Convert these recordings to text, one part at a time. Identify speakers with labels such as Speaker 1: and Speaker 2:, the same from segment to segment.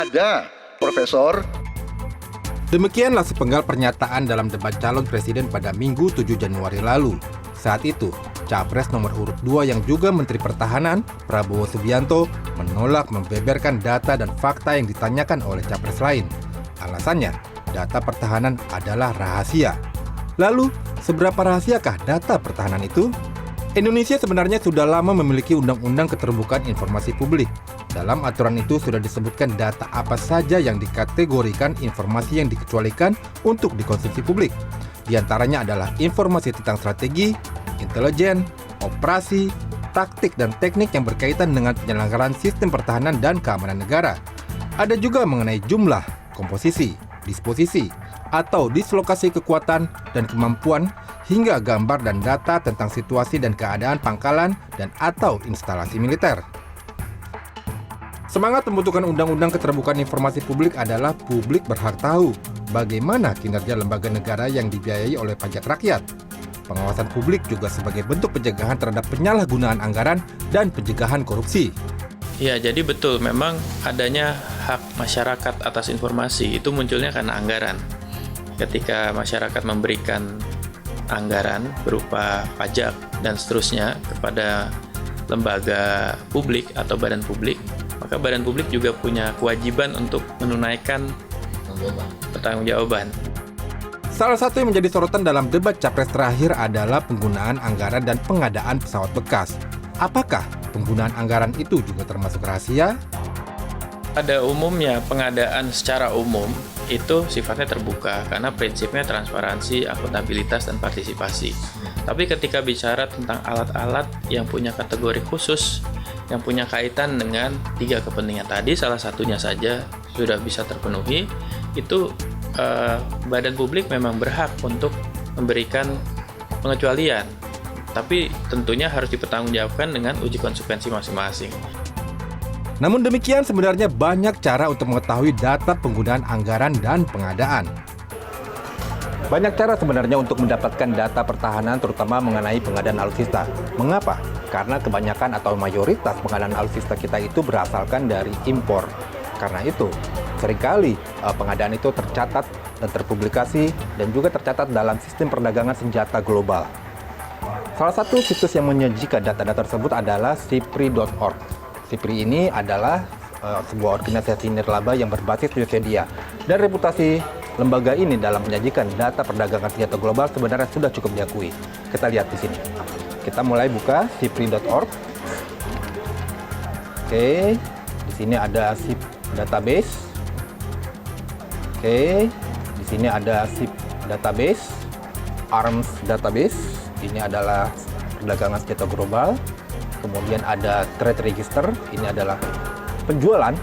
Speaker 1: Ada, Profesor.
Speaker 2: Demikianlah sepenggal pernyataan dalam debat calon presiden pada Minggu 7 Januari lalu. Saat itu, Capres nomor urut 2 yang juga Menteri Pertahanan, Prabowo Subianto, menolak membeberkan data dan fakta yang ditanyakan oleh Capres lain. Alasannya, data pertahanan adalah rahasia. Lalu, seberapa rahasiakah data pertahanan itu? Indonesia sebenarnya sudah lama memiliki Undang-Undang Keterbukaan Informasi Publik. Dalam aturan itu sudah disebutkan data apa saja yang dikategorikan informasi yang dikecualikan untuk dikonsumsi publik. Di antaranya adalah informasi tentang strategi, intelijen, operasi, taktik dan teknik yang berkaitan dengan penyelenggaraan sistem pertahanan dan keamanan negara. Ada juga mengenai jumlah, komposisi, disposisi, atau dislokasi kekuatan dan kemampuan, hingga gambar dan data tentang situasi dan keadaan pangkalan dan atau instalasi militer. Semangat pembentukan Undang-Undang Keterbukaan Informasi Publik adalah publik berhak tahu bagaimana kinerja lembaga negara yang dibiayai oleh pajak rakyat. Pengawasan publik juga sebagai bentuk pencegahan terhadap penyalahgunaan anggaran dan pencegahan korupsi.
Speaker 3: Ya, jadi betul, memang adanya hak masyarakat atas informasi itu munculnya karena anggaran. Ketika masyarakat memberikan anggaran berupa pajak dan seterusnya kepada lembaga publik atau badan publik, maka badan publik juga punya kewajiban untuk menunaikan pertanggungjawaban.
Speaker 2: Salah satu yang menjadi sorotan dalam debat Capres terakhir adalah penggunaan anggaran dan pengadaan pesawat bekas. Apakah penggunaan anggaran itu juga termasuk rahasia?
Speaker 3: Pada umumnya pengadaan secara umum itu sifatnya terbuka karena prinsipnya transparansi, akuntabilitas, dan partisipasi. Tapi ketika bicara tentang alat-alat yang punya kategori khusus, yang punya kaitan dengan 3 kepentingan tadi, salah satunya saja sudah bisa terpenuhi, itu badan publik memang berhak untuk memberikan pengecualian. Tapi tentunya harus dipertanggungjawabkan dengan uji konsekuensi masing-masing.
Speaker 2: Namun demikian, sebenarnya banyak cara untuk mengetahui data penggunaan anggaran dan pengadaan. Banyak cara sebenarnya untuk mendapatkan data pertahanan, terutama mengenai pengadaan alutsista. Mengapa? Karena kebanyakan atau mayoritas pengadaan alutsista kita itu berasalkan dari impor. Karena itu, seringkali pengadaan itu tercatat dan terpublikasi dan juga tercatat dalam sistem perdagangan senjata global. Salah satu situs yang menyajikan data-data tersebut adalah sipri.org. Sipri ini adalah sebuah organisasi nirlaba yang berbasis di Swedia. Dan reputasi lembaga ini dalam menyajikan data perdagangan senjata global sebenarnya sudah cukup diakui. Kita lihat di sini. Kita mulai buka sipri.org. Oke, di sini ada SIP database. Oke, di sini ada SIP database, arms database. Ini adalah perdagangan senjata global. Kemudian ada trade register, ini adalah penjualan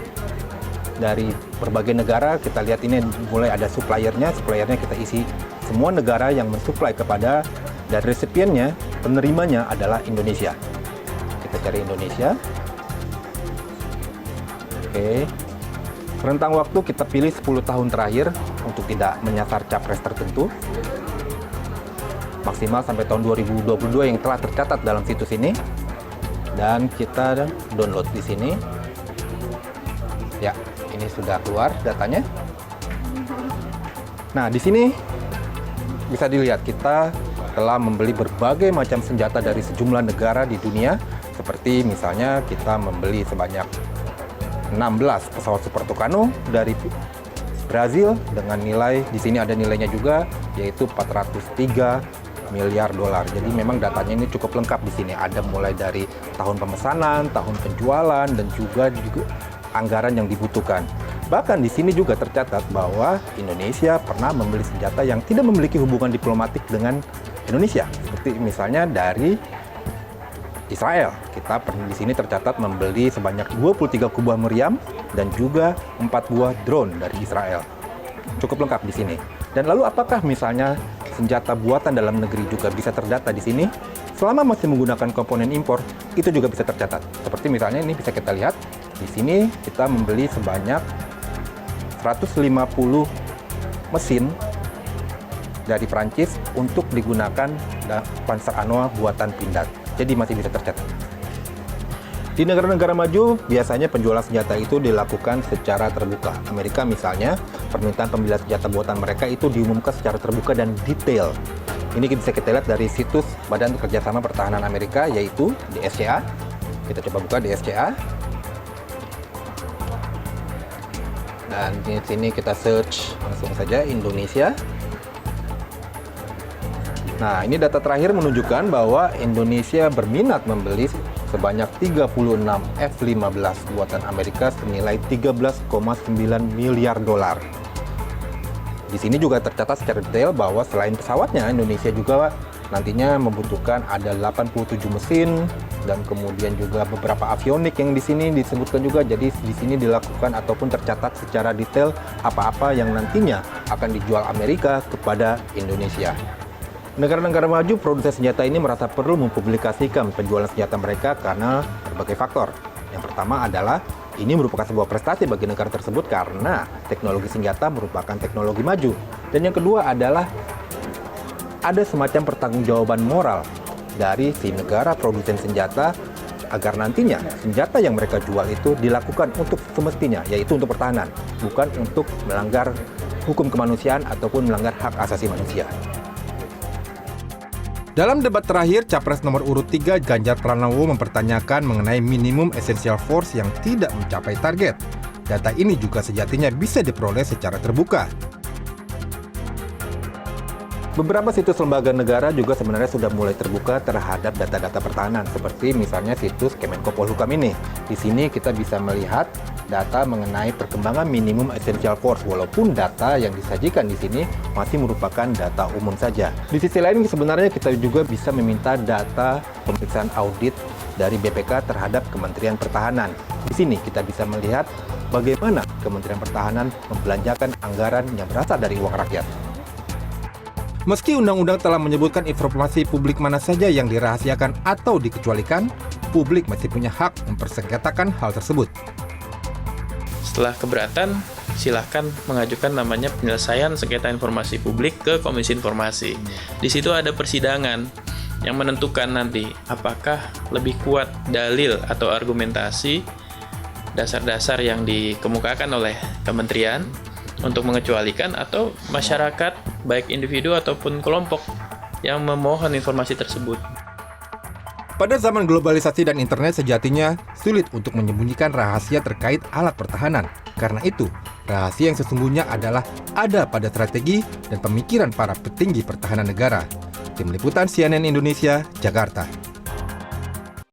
Speaker 2: dari berbagai negara. Kita lihat ini mulai ada suppliernya kita isi semua negara yang mensuplai kepada, dan resipiennya, penerimanya adalah Indonesia. Kita cari Indonesia. Oke. Rentang waktu kita pilih 10 tahun terakhir untuk tidak menyasar capres tertentu. Maksimal sampai tahun 2022 yang telah tercatat dalam situs ini. Dan kita download di sini. Ya, ini sudah keluar datanya. Nah, di sini bisa dilihat kita telah membeli berbagai macam senjata dari sejumlah negara di dunia. Seperti misalnya kita membeli sebanyak 16 pesawat Super Tucano dari Brazil dengan nilai, di sini ada nilainya juga, yaitu 403 miliar dolar. Jadi memang datanya ini cukup lengkap di sini. Ada mulai dari tahun pemesanan, tahun penjualan, dan juga anggaran yang dibutuhkan. Bahkan di sini juga tercatat bahwa Indonesia pernah membeli senjata yang tidak memiliki hubungan diplomatik dengan Indonesia. Seperti misalnya dari Israel. Kita di sini tercatat membeli sebanyak 23 kubah meriam dan juga 4 buah drone dari Israel. Cukup lengkap di sini. Dan lalu apakah misalnya senjata buatan dalam negeri juga bisa terdata di sini? Selama masih menggunakan komponen impor, itu juga bisa tercatat. Seperti misalnya ini bisa kita lihat, di sini kita membeli sebanyak 150 mesin dari Prancis untuk digunakan Panzer Anoa buatan Pindad. Jadi masih bisa tercatat. Di negara-negara maju, biasanya penjualan senjata itu dilakukan secara terbuka. Amerika misalnya, permintaan pembelian senjata buatan mereka itu diumumkan secara terbuka dan detail. Ini bisa kita lihat dari situs Badan Kerjasama Pertahanan Amerika, yaitu DSCA. Kita coba buka DSCA. Dan di sini kita search langsung saja Indonesia. Nah, ini data terakhir menunjukkan bahwa Indonesia berminat membeli sebanyak 36 F-15 buatan Amerika senilai 13,9 miliar dolar. Di sini juga tercatat secara detail bahwa selain pesawatnya, Indonesia juga nantinya membutuhkan ada 87 mesin dan kemudian juga beberapa avionik yang di sini disebutkan juga. Jadi di sini dilakukan ataupun tercatat secara detail apa-apa yang nantinya akan dijual Amerika kepada Indonesia. Negara-negara maju produsen senjata ini merasa perlu mempublikasikan penjualan senjata mereka karena berbagai faktor. Yang pertama adalah ini merupakan sebuah prestasi bagi negara tersebut karena teknologi senjata merupakan teknologi maju. Dan yang kedua adalah ada semacam pertanggungjawaban moral dari si negara produsen senjata agar nantinya senjata yang mereka jual itu dilakukan untuk semestinya, yaitu untuk pertahanan, bukan untuk melanggar hukum kemanusiaan ataupun melanggar hak asasi manusia. Dalam debat terakhir, Capres nomor urut 3 Ganjar Pranowo mempertanyakan mengenai minimum essential force yang tidak mencapai target. Data ini juga sejatinya bisa diperoleh secara terbuka. Beberapa situs lembaga negara juga sebenarnya sudah mulai terbuka terhadap data-data pertahanan, seperti misalnya situs Kemenko Polhukam ini. Di sini kita bisa melihat data mengenai perkembangan minimum essential force, walaupun data yang disajikan di sini masih merupakan data umum saja. Di sisi lain sebenarnya kita juga bisa meminta data pemeriksaan audit dari BPK terhadap Kementerian Pertahanan. Di sini kita bisa melihat bagaimana Kementerian Pertahanan membelanjakan anggaran yang berasal dari uang rakyat. Meski undang-undang telah menyebutkan informasi publik mana saja yang dirahasiakan atau dikecualikan, publik masih punya hak mempersengketakan hal tersebut.
Speaker 3: Setelah keberatan, silahkan mengajukan namanya penyelesaian sengketa informasi publik ke Komisi Informasi. Di situ ada persidangan yang menentukan nanti apakah lebih kuat dalil atau argumentasi dasar-dasar yang dikemukakan oleh kementerian untuk mengecualikan atau masyarakat, baik individu ataupun kelompok yang memohon informasi tersebut.
Speaker 2: Pada zaman globalisasi dan internet sejatinya sulit untuk menyembunyikan rahasia terkait alat pertahanan. Karena itu, rahasia yang sesungguhnya adalah ada pada strategi dan pemikiran para petinggi pertahanan negara. Tim Liputan CNN Indonesia, Jakarta.